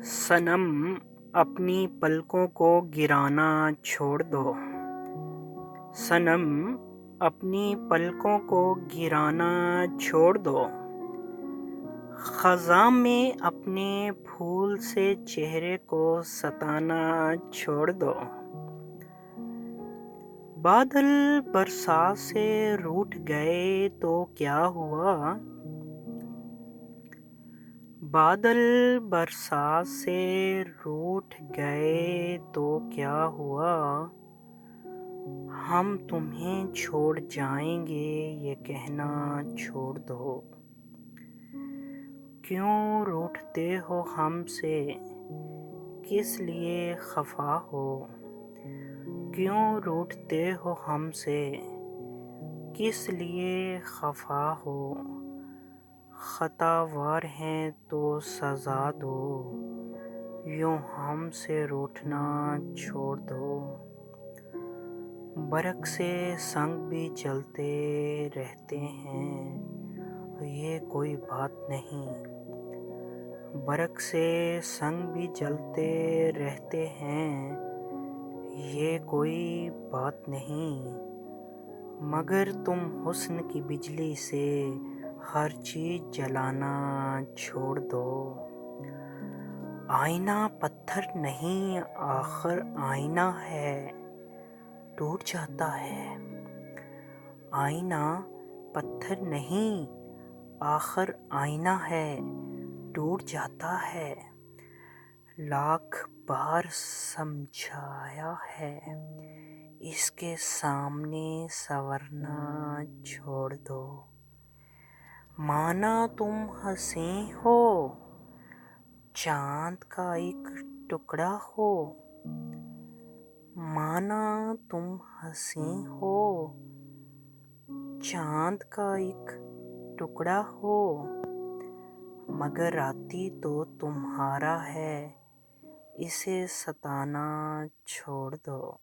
صنم اپنی پلکوں کو گرانا چھوڑ دو، صنم اپنی پلکوں کو گرانا چھوڑ دو، خزاں میں اپنے پھول سے چہرے کو ستانا چھوڑ دو۔ بادل برسات سے روٹھ گئے تو کیا ہوا؟ بادل برسات سے روٹھ گئے تو کیا ہوا؟ ہم تمہیں چھوڑ جائیں گے یہ کہنا چھوڑ دو۔ کیوں روٹھتے ہو ہم سے؟ کس لیے خفا ہو؟ کیوں روٹھتے ہو ہم سے؟ کس لیے خفا ہو؟ خطا وار ہیں تو سزا دو، یوں ہم سے روٹھنا چھوڑ دو۔ برق سے سنگ بھی جلتے رہتے ہیں، یہ کوئی بات نہیں۔ برق سے سنگ بھی جلتے رہتے ہیں، یہ کوئی بات نہیں۔ مگر تم حسن کی بجلی سے ہر چیز جلانا چھوڑ دو۔ آئینہ پتھر نہیں آخر آئینہ ہے، ٹوٹ جاتا ہے۔ آئینہ پتھر نہیں آخر آئینہ ہے، ٹوٹ جاتا ہے۔ لاکھ بار سمجھایا ہے، اس کے سامنے سنورنا چھوڑ دو۔ مانا تم حسین ہو، چاند کا ایک ٹکڑا ہو۔ مانا تم حسین ہو، چاند کا ایک ٹکڑا ہو، مگر راتی تو تمہارا ہے، اسے ستانا چھوڑ دو۔